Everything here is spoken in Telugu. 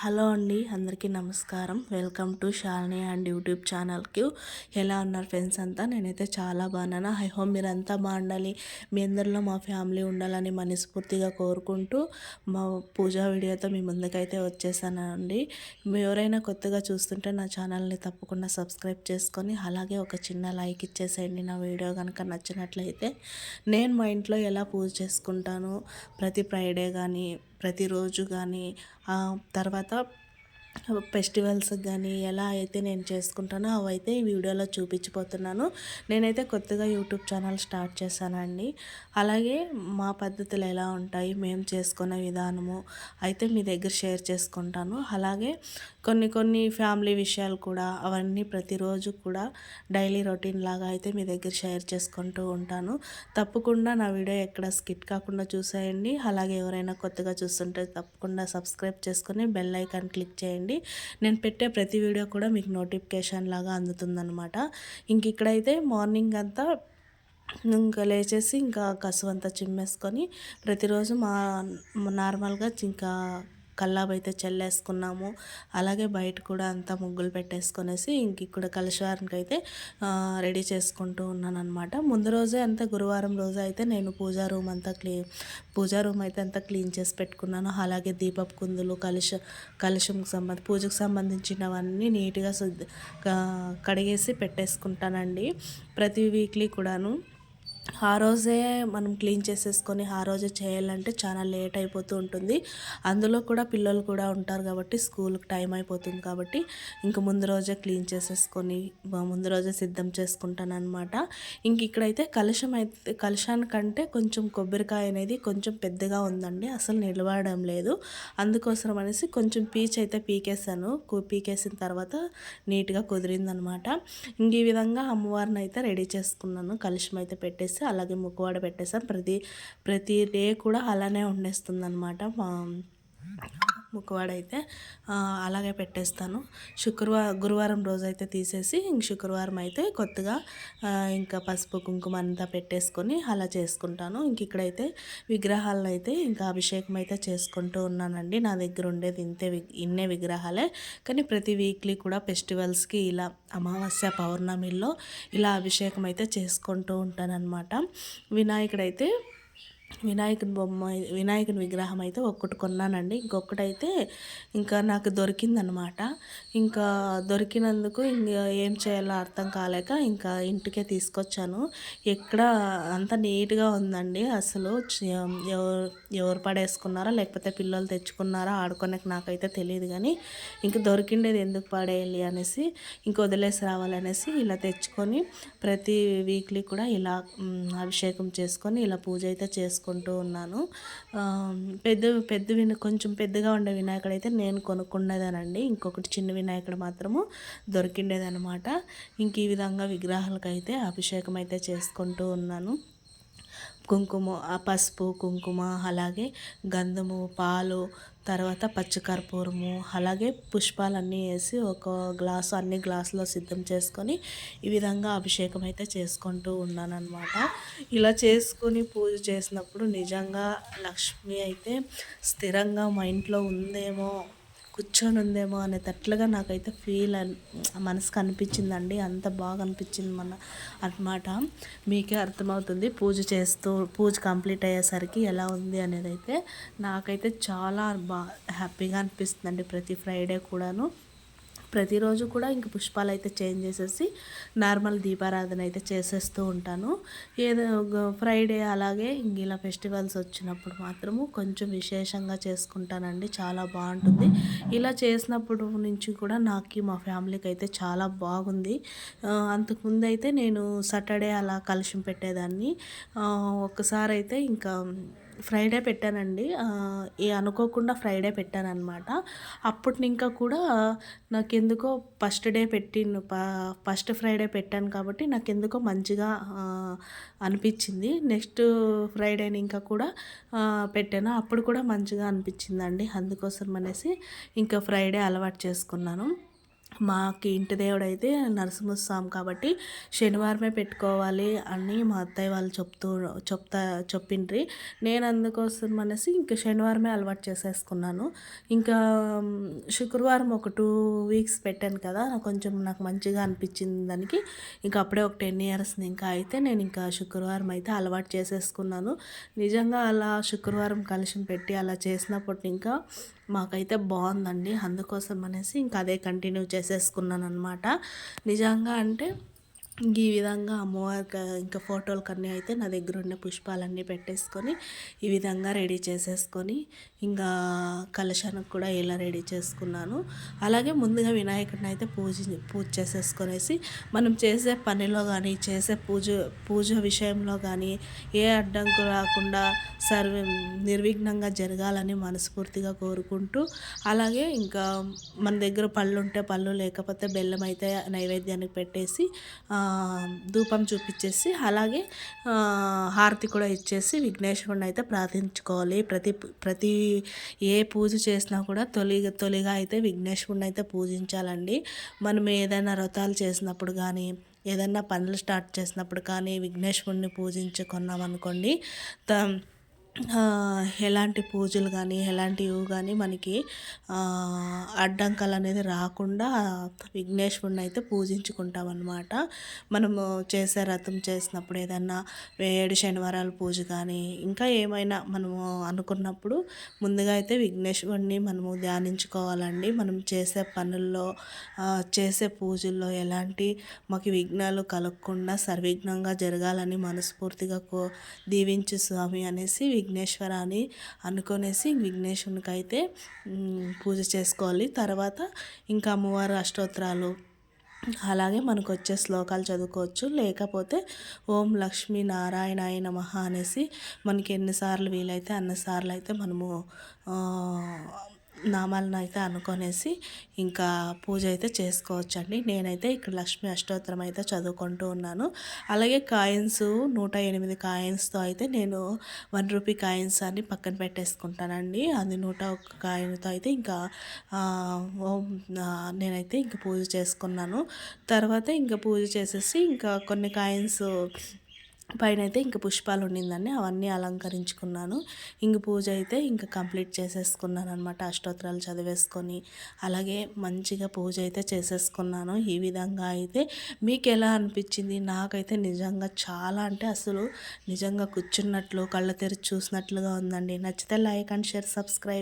హలో అండి, అందరికీ నమస్కారం. Welcome to Shalini and YouTube ఛానల్కి. ఎలా ఉన్నారు ఫ్రెండ్స్ అంతా? నేనైతే చాలా బాగున్నాను. ఐ హోప్ మీరంతా బాగుండాలి, మీ అందరిలో మా ఫ్యామిలీ ఉండాలని మనస్ఫూర్తిగా కోరుకుంటూ మా పూజా వీడియోతో మీ ముందుకైతే వచ్చేసానండి. ఎవరైనా కొత్తగా చూస్తుంటే నా ఛానల్ని తప్పకుండా సబ్స్క్రైబ్ చేసుకొని అలాగే ఒక చిన్న లైక్ ఇచ్చేసేయండి. నా వీడియో కనుక నచ్చినట్లయితే నేను మా ఇంట్లో ఎలా పూజ చేసుకుంటాను ప్రతి ఫ్రైడే కానీ ప్రతిరోజు కానీ తర్వాత ఫెస్టివల్స్కి కానీ ఎలా అయితే నేను చేసుకుంటానో అవైతే ఈ వీడియోలో చూపించిపోతున్నాను. నేనైతే కొత్తగా యూట్యూబ్ ఛానల్ స్టార్ట్ చేశానండి. అలాగే మా పద్ధతులు ఎలా ఉంటాయి, మేము చేసుకునే విధానము అయితే మీ దగ్గర షేర్ చేసుకుంటాను. అలాగే కొన్ని ఫ్యామిలీ విషయాలు కూడా అవన్నీ ప్రతిరోజు కూడా డైలీ రొటీన్ లాగా అయితే మీ దగ్గర షేర్ చేసుకుంటూ ఉంటాను. తప్పకుండా నా వీడియో ఎక్కడ స్కిప్ కాకుండా చూసేయండి. అలాగే ఎవరైనా కొత్తగా చూస్తుంటే తప్పకుండా సబ్స్క్రైబ్ చేసుకొని బెల్ ఐకాన్ క్లిక్ చేయండి. నేను పెట్టే ప్రతి వీడియో కూడా మీకు నోటిఫికేషన్ లాగా అందుతుందన్నమాట. ఇంక ఇక్కడైతే మార్నింగ్ అంతా ఇంకా లేచేసి ఇంకా కసువంతా చిమ్మేసుకొని ప్రతిరోజు నార్మల్గా ఇంకా కల్లాపు అయితే చల్లేసుకున్నాము. అలాగే బయట కూడా అంతా ముగ్గులు పెట్టేసుకొనేసి ఇంక ఇక్కడ కలశానికి అయితే రెడీ చేసుకుంటూ ఉన్నాను అనమాట. ముందు రోజే అంతా గురువారం రోజు అయితే నేను పూజా రూమ్ అయితే అంతా క్లీన్ చేసి పెట్టుకున్నాను. అలాగే దీపపు కుందులు కలశంకి పూజకు సంబంధించినవన్నీ నీట్గా కడిగేసి పెట్టేసుకుంటానండి ప్రతి వీక్లీ కూడాను. ఆ రోజే మనం క్లీన్ చేసేసుకొని ఆ రోజే చేయాలంటే చాలా లేట్ అయిపోతూ ఉంటుంది. అందులో కూడా పిల్లలు కూడా ఉంటారు కాబట్టి స్కూల్కి టైం అయిపోతుంది కాబట్టి ఇంక ముందు రోజే క్లీన్ చేసేసుకొని ముందు రోజే సిద్ధం చేసుకుంటాను అనమాట. ఇంక ఇక్కడైతే కలశానికంటే కొంచెం కొబ్బరికాయ అనేది కొంచెం పెద్దగా ఉందండి, అసలు నిలవడం లేదు. అందుకోసం అనేసి కొంచెం పీచ్ అయితే పీకేసాను. పీకేసిన తర్వాత నీట్గా కుదిరిందనమాట. ఇంక ఈ విధంగా అమ్మవారిని అయితే రెడీ చేసుకున్నాను. కలశం అయితే పెట్టేసి అలాగే ముక్కువాడ పెట్టేసాను. ప్రతి డే కూడా అలానే ఉండేస్తుంది అనమాట. ముక్కువాడ అయితే అలాగే పెట్టేస్తాను. గురువారం రోజు అయితే తీసేసి ఇంక శుక్రవారం అయితే కొత్తగా ఇంకా పసుపు కుంకుమ అంతా పెట్టేసుకొని అలా చేసుకుంటాను. ఇంక ఇక్కడైతే విగ్రహాలను అయితే ఇంకా అభిషేకం అయితే చేసుకుంటూ ఉన్నానండి. నా దగ్గర ఉండేది ఇన్నే విగ్రహాలే, కానీ ప్రతి వీక్లీ కూడా ఫెస్టివల్స్కి ఇలా అమావాస్య పౌర్ణమిల్లో ఇలా అభిషేకం అయితే చేసుకుంటూ ఉంటానన్నమాట. వినాయకుడైతే వినాయకుని విగ్రహం అయితే ఒక్కటి కొన్నానండి. ఇంకొకటైతే ఇంకా నాకు దొరికిందనమాట. ఇంకా దొరికినందుకు ఇంకా ఏం చేయాలో అర్థం కాలేక ఇంకా ఇంటికే తీసుకొచ్చాను. ఎక్కడ అంత నీట్గా ఉందండి. అసలు ఎవరు పడేసుకున్నారా లేకపోతే పిల్లలు తెచ్చుకున్నారా ఆడుకోనకి నాకైతే తెలియదు, కానీ ఇంక దొరికిండేది ఎందుకు పడేయాలి అనేసి ఇంక వదిలేసి రావాలనేసి ఇలా తెచ్చుకొని ప్రతి వీక్లీ కూడా ఇలా అభిషేకం చేసుకొని ఇలా పూజ అయితే చేసుకుంటూ ఉన్నాను. కొంచెం పెద్దగా ఉండే వినాయకుడు అయితే నేను కొనుక్కునేదానండి. ఇంకొకటి చిన్న వినాయకుడు మాత్రము దొరికిండేదనమాట. ఇంక ఈ విధంగా విగ్రహాలకైతే అభిషేకం అయితే చేసుకుంటూ ఉన్నాను. పసుపు కుంకుమ అలాగే గంధము పాలు తర్వాత పచ్చికర్పూరము అలాగే పుష్పాలన్నీ వేసి అన్ని గ్లాసులో సిద్ధం చేసుకొని ఈ విధంగా అభిషేకం అయితే చేసుకుంటూ ఉన్నానన్నమాట. ఇలా చేసుకొని పూజ చేసినప్పుడు నిజంగా లక్ష్మి అయితే స్థిరంగా మా ఇంట్లో ఉందేమో, కూర్చొని ఉందేమో అనేటట్లుగా నాకైతే మనసుకు అనిపించిందండి. అంత బాగా అనిపించింది అన్నమాట. మీకే అర్థమవుతుంది పూజ కంప్లీట్ అయ్యేసరికి ఎలా ఉంది అనేది. అయితే నాకైతే చాలా హ్యాపీగా అనిపిస్తుందండి ప్రతి ఫ్రైడే కూడాను. ప్రతిరోజు కూడా ఇంక పుష్పాలు అయితే చేంజ్ చేసేసి నార్మల్ దీపారాధన అయితే చేసేస్తూ ఉంటాను. ఫ్రైడే అలాగే ఇంక ఇలా ఫెస్టివల్స్ వచ్చినప్పుడు మాత్రము కొంచెం విశేషంగా చేసుకుంటానండి. చాలా బాగుంటుంది. ఇలా చేసినప్పుడు నుంచి కూడా నాకు మా ఫ్యామిలీకి అయితే చాలా బాగుంది. అంతకుముందు అయితే నేను సాటర్డే అలా కలశం పెట్టేదాన్ని. ఒక్కసారి అయితే ఇంకా ఫ్రైడే పెట్టానండి. అనుకోకుండా ఫ్రైడే పెట్టానన్నమాట. అప్పటి ఇంకా కూడా నాకెందుకో ఫస్ట్ ఫ్రైడే పెట్టాను కాబట్టి నాకెందుకో మంచిగా అనిపించింది. నెక్స్ట్ ఫ్రైడేని ఇంకా కూడా పెట్టాను, అప్పుడు కూడా మంచిగా అనిపించిందండి. అందుకోసం అనేసి ఇంకా ఫ్రైడే అలవాటు చేసుకున్నాను. మాకి ఇంటి దేవుడైతే నరసింహస్వామి కాబట్టి శనివారమే పెట్టుకోవాలి అని మా అత్తయ్య వాళ్ళు చెప్పిండ్రి. నేను అందుకోసం అనేసి ఇంకా శనివారమే అలవాటు చేసేసుకున్నాను. ఇంకా శుక్రవారం ఒక 2 వీక్స్ పెట్టాను కదా, కొంచెం నాకు మంచిగా అనిపించింది దానికి. ఇంకా అప్పుడే ఒక 10 ఇయర్స్ ఇంకా అయితే నేను ఇంకా శుక్రవారం అయితే అలవాటు చేసేసుకున్నాను. నిజంగా అలా శుక్రవారం కలశం పెట్టి అలా చేసినప్పటి ఇంకా మాకైతే బాగుందండి. అందుకోసం అనేసి ఇంకా అదే కంటిన్యూ చేసేసుకున్నానమాట. నిజంగా అంటే ఈ విధంగా అమ్మవారికి ఇంకా ఫోటోలకన్నీ అయితే నా దగ్గర ఉన్న పుష్పాలన్నీ పెట్టేసుకొని ఈ విధంగా రెడీ చేసేసుకొని ఇంకా కలశానికి కూడా ఇలా రెడీ చేసుకున్నాను. అలాగే ముందుగా వినాయకుడిని అయితే పూజ చేసేసుకొనేసి మనం చేసే పనిలో కానీ చేసే పూజ విషయంలో కానీ ఏ అడ్డంకు రాకుండా నిర్విఘ్నంగా జరగాలని మనస్ఫూర్తిగా కోరుకుంటూ, అలాగే ఇంకా మన దగ్గర పళ్ళు ఉంటే పళ్ళు, లేకపోతే బెల్లం అయితే నైవేద్యానికి పెట్టేసి ధూపం చూపించేసి అలాగే హారతి కూడా ఇచ్చేసి విఘ్నేశ్వరుని అయితే ప్రార్థించుకోవాలి. ప్రతి ఏ పూజ చేసినా కూడా తొలిగా అయితే విఘ్నేశ్వరుని అయితే పూజించాలండి. మనం ఏదైనా వ్రతాలు చేసినప్పుడు కానీ ఏదైనా పనులు స్టార్ట్ చేసినప్పుడు కానీ విఘ్నేశ్వరుని పూజించుకున్నాం అనుకోండి, ఎలాంటి పూజలు కానీ ఎలాంటివి కానీ మనకి అడ్డంకాలు అనేది రాకుండా విఘ్నేశ్వరుని అయితే పూజించుకుంటాం అన్నమాట. మనము చేసే వ్రతం చేసినప్పుడు ఏదన్నా 7 శనివారాల పూజ కానీ ఇంకా ఏమైనా మనము అనుకున్నప్పుడు ముందుగా అయితే విఘ్నేశ్వరుని మనము ధ్యానించుకోవాలండి. మనం చేసే పనుల్లో చేసే పూజల్లో ఎలాంటి మాకు విఘ్నాలు కలగకుండా సర్విఘ్నంగా జరగాలని మనస్ఫూర్తిగా దీవించు స్వామి అనేసి విఘ్నేశ్వర అని అనుకునేసి విఘ్నేశ్వరునికి అయితే పూజ చేసుకోవాలి. తర్వాత ఇంకా అమ్మవారు అష్టోత్తరాలు అలాగే మనకు వచ్చే శ్లోకాలు చదువుకోవచ్చు. లేకపోతే ఓం లక్ష్మీ నారాయణాయ నమః అనేసి మనకి ఎన్నిసార్లు వీలైతే అన్నిసార్లు అయితే మనము నామాలను అయితే అనుకొనేసి ఇంకా పూజ అయితే చేసుకోవచ్చండి. నేనైతే ఇక్కడ లక్ష్మీ అష్టోత్తరం అయితే చదువుకుంటూ ఉన్నాను. అలాగే కాయిన్స్ 108 కాయిన్స్తో అయితే నేను 1 రూపీ కాయిన్స్ అని పక్కన పెట్టేసుకుంటానండి. అది 101 కాయిన్తో అయితే ఇంకా నేనైతే ఇంకా పూజ చేసుకున్నాను. తర్వాత ఇంకా పూజ చేసేసి ఇంకా కొన్ని కాయిన్స్ పైన అయితే ఇంకా పుష్పాలు ఉండిందండి, అవన్నీ అలంకరించుకున్నాను. ఇంక పూజ అయితే ఇంకా కంప్లీట్ చేసేసుకున్నాను అనమాట. అష్టోత్తరాలు చదివేసుకొని అలాగే మంచిగా పూజ అయితే చేసేసుకున్నాను. ఈ విధంగా అయితే మీకు ఎలా అనిపించింది? నాకైతే నిజంగా చాలా అంటే అసలు నిజంగా కూర్చున్నట్లు కళ్ళ తెరిచి చూసినట్లుగా ఉందండి. నచ్చితే లైక్ అండ్ షేర్, సబ్స్క్రైబ్.